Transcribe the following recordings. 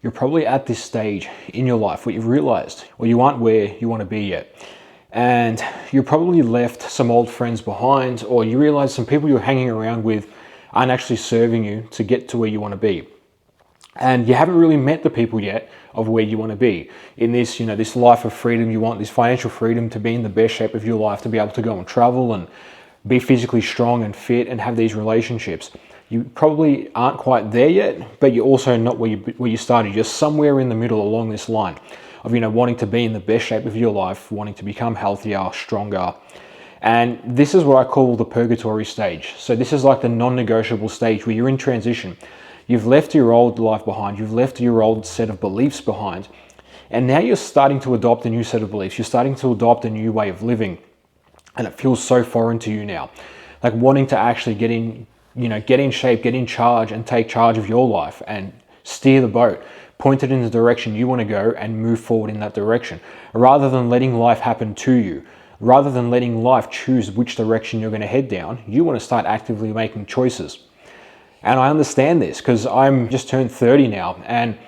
You're probably at this stage in your life where you've realized, or you aren't where you want to be yet. And you probably left some old friends behind, or you realize some people you're hanging around with aren't actually serving you to get to where you want to be. And you haven't really met the people yet of where you want to be in this, this life of freedom. You want this financial freedom to be in the best shape of your life, to be able to go and travel and be physically strong and fit and have these relationships. You probably aren't quite there yet, but you're also not where you started. You're somewhere in the middle along this line of, wanting to be in the best shape of your life, wanting to become healthier, stronger. And this is what I call the purgatory stage. So this is like the non-negotiable stage where you're in transition. You've left your old life behind. You've left your old set of beliefs behind. And now you're starting to adopt a new set of beliefs. You're starting to adopt a new way of living. And it feels so foreign to you now. Like wanting to actually get in shape, get in charge and take charge of your life and steer the boat, point it in the direction you want to go and move forward in that direction. Rather than letting life happen to you, rather than letting life choose which direction you're going to head down, you want to start actively making choices. And I understand this because I'm just turned 30 now. And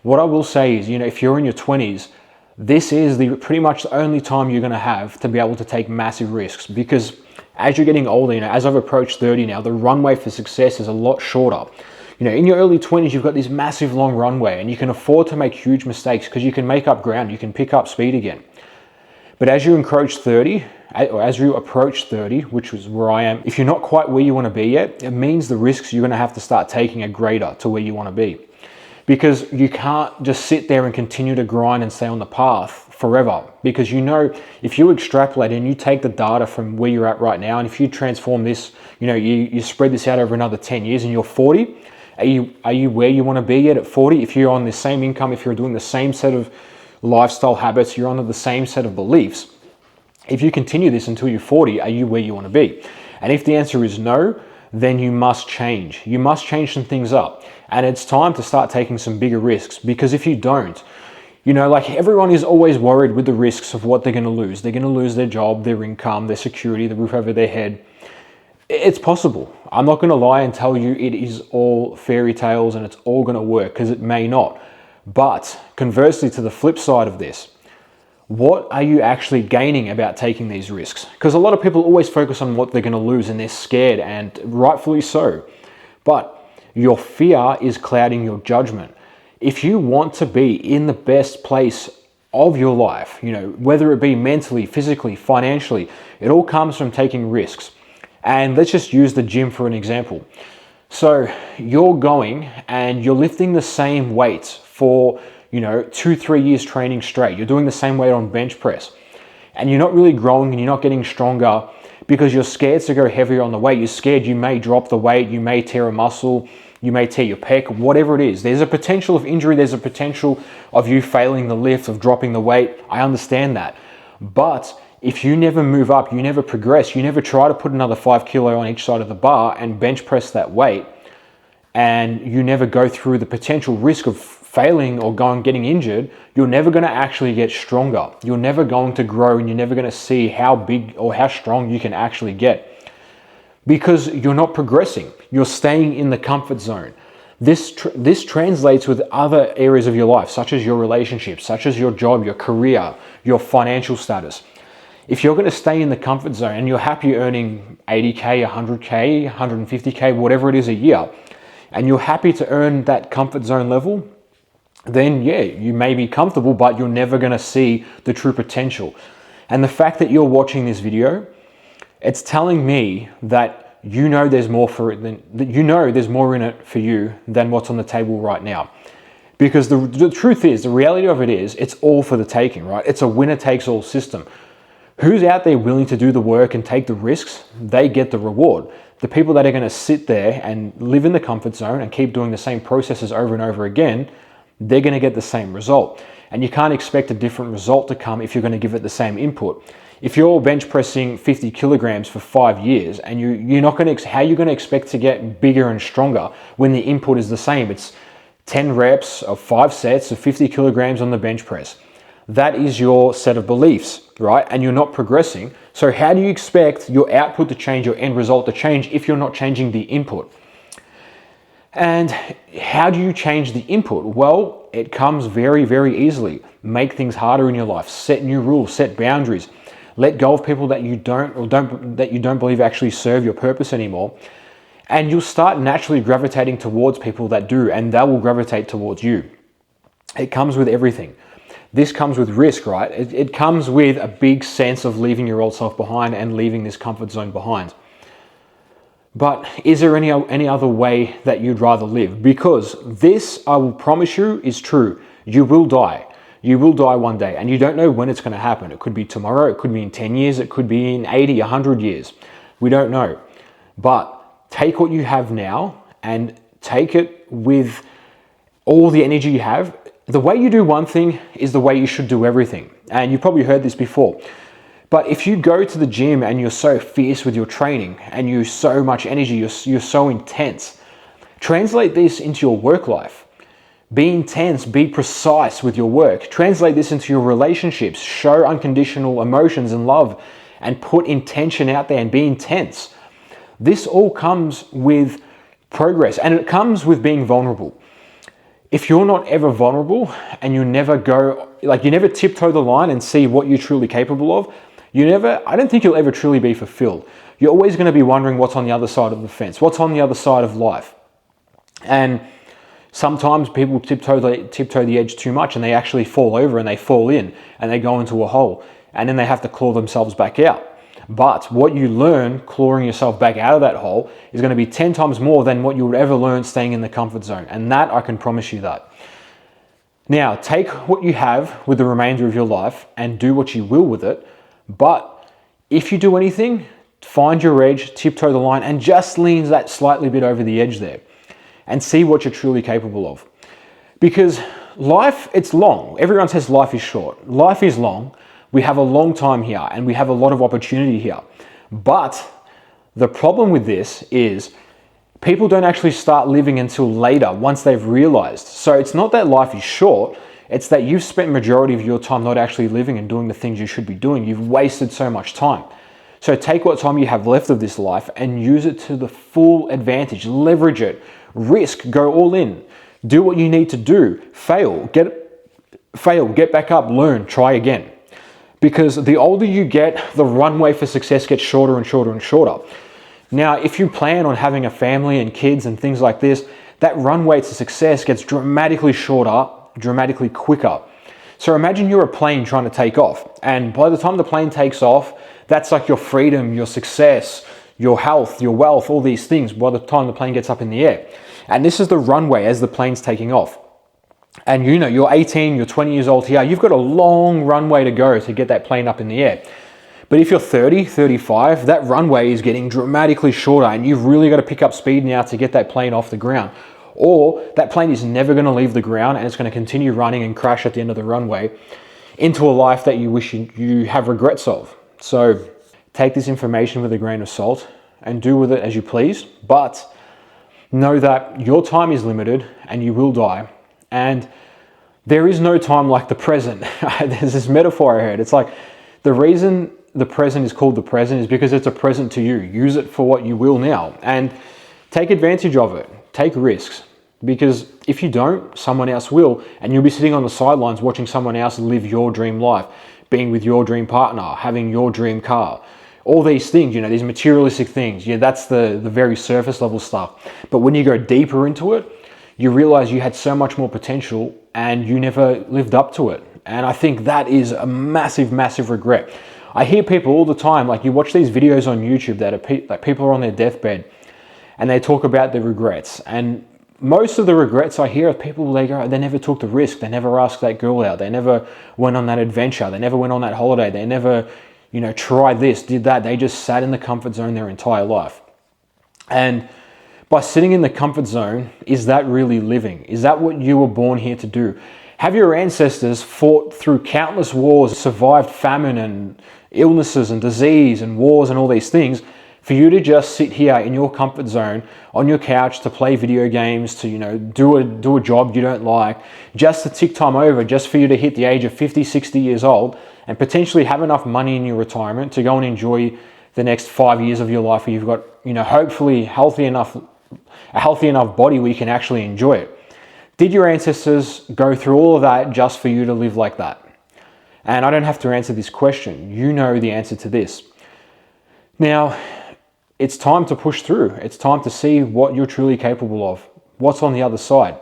what I will say is, if you're in your 20s, this is pretty much the only time you're going to have to be able to take massive risks, because as you're getting older, as I've approached 30 now, the runway for success is a lot shorter. In your early 20s, you've got this massive long runway and you can afford to make huge mistakes because you can make up ground, you can pick up speed again. But as you approach 30, which is where I am, if you're not quite where you want to be yet, it means the risks you're going to have to start taking are greater to where you want to be. Because you can't just sit there and continue to grind and stay on the path forever. Because if you extrapolate and you take the data from where you're at right now, and if you transform this, you spread this out over another 10 years and you're 40, are you where you want to be yet at 40? If you're on the same income, if you're doing the same set of lifestyle habits, you're under the same set of beliefs, if you continue this until you're 40, are you where you want to be? And if the answer is no, then you must change. You must change some things up. And it's time to start taking some bigger risks, because if you don't, everyone is always worried with the risks of what they're going to lose. They're going to lose their job, their income, their security, the roof over their head. It's possible. I'm not going to lie and tell you it is all fairy tales and it's all going to work, because it may not. But conversely, to the flip side of this, what are you actually gaining about taking these risks? Because a lot of people always focus on what they're going to lose and they're scared, and rightfully so. But your fear is clouding your judgment. If you want to be in the best place of your life, whether it be mentally, physically, financially, it all comes from taking risks. And let's just use the gym for an example. So you're going and you're lifting the same weights for 2-3 years training straight. You're doing the same weight on bench press, and you're not really growing and you're not getting stronger because you're scared to go heavier on the weight. You're scared you may drop the weight, you may tear a muscle, you may tear your pec, whatever it is. There's a potential of injury, there's a potential of you failing the lift, of dropping the weight. I understand that. But if you never move up, you never progress, you never try to put another 5 kilo on each side of the bar and bench press that weight, and you never go through the potential risk of failing or getting injured, you're never going to actually get stronger. You're never going to grow, and you're never going to see how big or how strong you can actually get, because you're not progressing. You're staying in the comfort zone. This translates with other areas of your life, such as your relationships, such as your job, your career, your financial status. If you're going to stay in the comfort zone and you're happy earning 80K, 100K, 150K, whatever it is a year, and you're happy to earn that comfort zone level, then yeah, you may be comfortable, but you're never going to see the true potential. And the fact that you're watching this video, it's telling me that there's more for it there's more in it for you than what's on the table right now. Because the truth is, the reality of it is, it's all for the taking, right? It's a winner takes all system. Who's out there willing to do the work and take the risks, they get the reward. The people that are going to sit there and live in the comfort zone and keep doing the same processes over and over again, they're going to get the same result. And you can't expect a different result to come if you're going to give it the same input. If you're bench pressing 50 kilograms for 5 years, and you're not going to, how are you going to expect to get bigger and stronger when the input is the same? It's 10 reps of 5 sets of 50 kilograms on the bench press. That is your set of beliefs, right? And you're not progressing. So how do you expect your output to change, your end result to change, if you're not changing the input? And how do you change the input? Well, it comes very, very easily. Make things harder in your life, set new rules, set boundaries, let go of people that you don't believe actually serve your purpose anymore. And you'll start naturally gravitating towards people that do, and they will gravitate towards you. It comes with everything. This comes with risk, right? It comes with a big sense of leaving your old self behind and leaving this comfort zone behind. But is there any other way that you'd rather live? Because this, I will promise you, is true. You will die. You will die one day, and you don't know when it's going to happen. It could be tomorrow, it could be in 10 years, it could be in 80, 100 years. We don't know. But take what you have now and take it with all the energy you have. The way you do one thing is the way you should do everything. And you've probably heard this before. But if you go to the gym and you're so fierce with your training and you so much energy, you're so intense, translate this into your work life. Be intense, be precise with your work. Translate this into your relationships. Show unconditional emotions and love and put intention out there and be intense. This all comes with progress, and it comes with being vulnerable. If you're not ever vulnerable and you never tiptoe the line and see what you're truly capable of, I don't think you'll ever truly be fulfilled. You're always going to be wondering what's on the other side of the fence, what's on the other side of life. And sometimes people tiptoe the edge too much and they actually fall over and they fall in and they go into a hole and then they have to claw themselves back out. But what you learn clawing yourself back out of that hole is going to be 10 times more than what you would ever learn staying in the comfort zone. And that, I can promise you that. Now, take what you have with the remainder of your life and do what you will with it. But if you do anything, find your edge, tiptoe the line, and just lean that slightly bit over the edge there and see what you're truly capable of. Because life, it's long. Everyone says life is short. Life is long. We have a long time here and we have a lot of opportunity here. But the problem with this is people don't actually start living until later, once they've realized. So it's not that life is short, it's that you've spent majority of your time not actually living and doing the things you should be doing. You've wasted so much time. So take what time you have left of this life and use it to the full advantage. Leverage it, risk, go all in. Do what you need to do. Fail, get back up, learn, try again. Because the older you get, the runway for success gets shorter and shorter and shorter. Now, if you plan on having a family and kids and things like this, that runway to success gets dramatically shorter, dramatically quicker. So imagine you're a plane trying to take off. And by the time the plane takes off, that's like your freedom, your success, your health, your wealth, all these things by the time the plane gets up in the air. And this is the runway as the plane's taking off. And you're 18, you're 20 years old here, you've got a long runway to go to get that plane up in the air. But if you're 30, 35, that runway is getting dramatically shorter and you've really got to pick up speed now to get that plane off the ground. Or that plane is never going to leave the ground and it's going to continue running and crash at the end of the runway into a life that you wish you have regrets of. So take this information with a grain of salt and do with it as you please. But know that your time is limited and you will die. And there is no time like the present. There's this metaphor I heard. It's like the reason the present is called the present is because it's a present to you. Use it for what you will now and take advantage of it. Take risks, because if you don't, someone else will, and you'll be sitting on the sidelines watching someone else live your dream life, being with your dream partner, having your dream car. All these things, these materialistic things. Yeah, that's the very surface level stuff. But when you go deeper into it, you realize you had so much more potential and you never lived up to it. And I think that is a massive, massive regret. I hear people all the time, like you watch these videos on YouTube that people are on their deathbed and they talk about their regrets. And most of the regrets I hear of people, they never took the risk. They never asked that girl out. They never went on that adventure. They never went on that holiday. They never, tried this, did that. They just sat in the comfort zone their entire life. And by sitting in the comfort zone, is that really living? Is that what you were born here to do? Have your ancestors fought through countless wars, survived famine and illnesses and disease and wars and all these things, for you to just sit here in your comfort zone on your couch to play video games, to do a job you don't like, just to tick time over, just for you to hit the age of 50, 60 years old and potentially have enough money in your retirement to go and enjoy the next 5 years of your life where you've got, hopefully healthy enough a healthy enough body where you can actually enjoy it. Did your ancestors go through all of that just for you to live like that? And I don't have to answer this question. You know the answer to this. Now, it's time to push through. It's time to see what you're truly capable of. What's on the other side?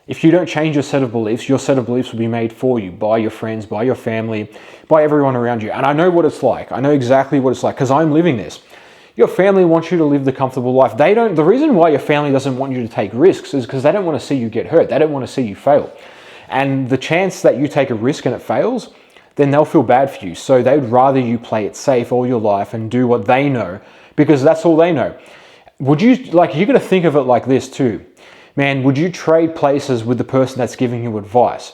If you don't change your set of beliefs will be made for you by your friends, by your family, by everyone around you. And I know what it's like. I know exactly what it's like because I'm living this. Your family wants you to live the comfortable life. The reason why your family doesn't want you to take risks is because they don't want to see you get hurt. They don't want to see you fail. And the chance that you take a risk and it fails, then they'll feel bad for you. So they'd rather you play it safe all your life and do what they know because that's all they know. You're going to think of it like this too. Man, would you trade places with the person that's giving you advice?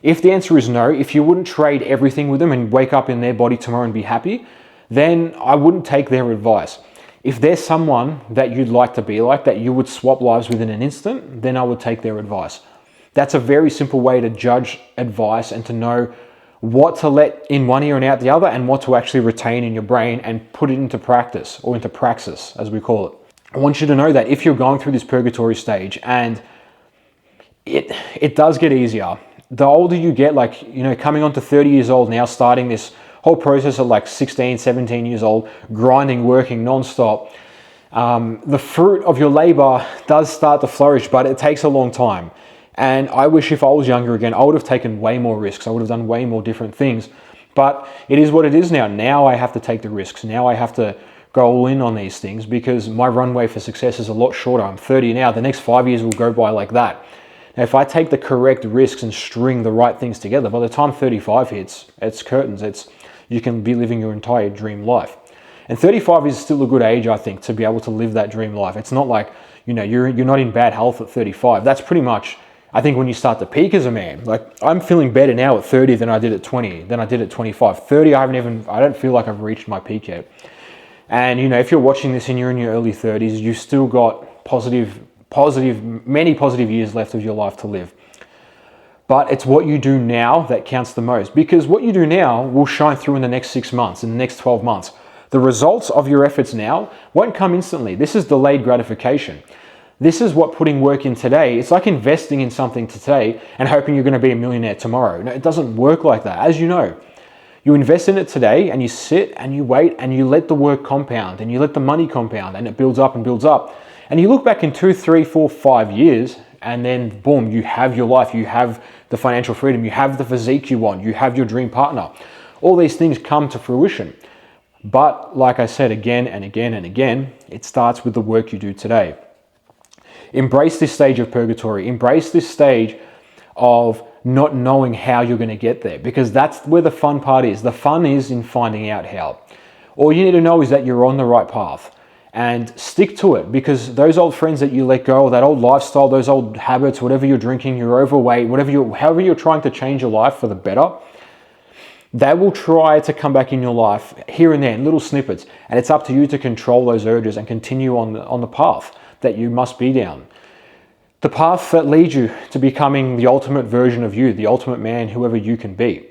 If the answer is no, if you wouldn't trade everything with them and wake up in their body tomorrow and be happy, then I wouldn't take their advice. If there's someone that you'd like to be like, that you would swap lives within an instant, then I would take their advice. That's a very simple way to judge advice and to know what to let in one ear and out the other and what to actually retain in your brain and put it into practice, or into praxis as we call it. I want you to know that if you're going through this purgatory stage, and it does get easier, the older you get, coming on to 30 years old now, starting this whole process at like 16, 17 years old, grinding, working non-stop, the fruit of your labor does start to flourish, but it takes a long time. And I wish if I was younger again, I would have taken way more risks. I would have done way more different things. But it is what it is now. Now I have to take the risks. Now I have to go all in on these things because my runway for success is a lot shorter. I'm 30 now. The next 5 years will go by like that. Now, if I take the correct risks and string the right things together, by the time 35 hits, it's curtains. You can be living your entire dream life. And 35 is still a good age, I think, to be able to live that dream life. It's not like, you're not in bad health at 35. That's pretty much, I think, when you start to peak as a man. Like, I'm feeling better now at 30 than I did at 20, than I did at 25. 30, I don't feel like I've reached my peak yet. And, if you're watching this and you're in your early 30s, you've still got many positive years left of your life to live. But it's what you do now that counts the most, because what you do now will shine through in the next 6 months, in the next 12 months. The results of your efforts now won't come instantly. This is delayed gratification. This is what putting work in today, it's like investing in something today and hoping you're going to be a millionaire tomorrow. No, it doesn't work like that. As you know, you invest in it today and you sit and you wait and you let the work compound and you let the money compound and it builds up and builds up. And you look back in 2, 3, 4, 5 years and then boom, you have your life, you have the financial freedom, you have the physique you want, you have your dream partner. All these things come to fruition. But like I said again and again and again, it starts with the work you do today. Embrace this stage of purgatory. Embrace this stage of not knowing how you're going to get there, because that's where the fun part is. The fun is in finding out how. All you need to know is that you're on the right path. And stick to it, because those old friends that you let go, that old lifestyle, those old habits, whatever you're drinking, you're overweight, however you're trying to change your life for the better, they will try to come back in your life here and there in little snippets. And it's up to you to control those urges and continue on the path that you must be down. The path that leads you to becoming the ultimate version of you, the ultimate man, whoever you can be.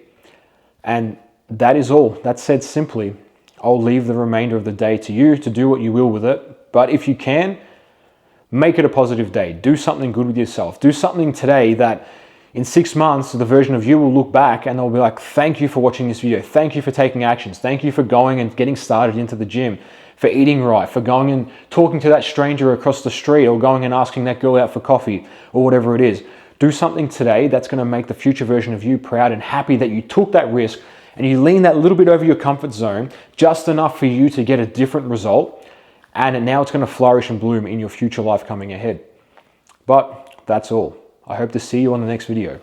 And that is all. That said simply, I'll leave the remainder of the day to you to do what you will with it. But if you can, make it a positive day. Do something good with yourself. Do something today that in 6 months, the version of you will look back and they'll be like, thank you for watching this video. Thank you for taking actions. Thank you for going and getting started into the gym, for eating right, for going and talking to that stranger across the street, or going and asking that girl out for coffee, or whatever it is. Do something today that's going to make the future version of you proud and happy that you took that risk and you lean that little bit over your comfort zone, just enough for you to get a different result. And now it's going to flourish and bloom in your future life coming ahead. But that's all. I hope to see you on the next video.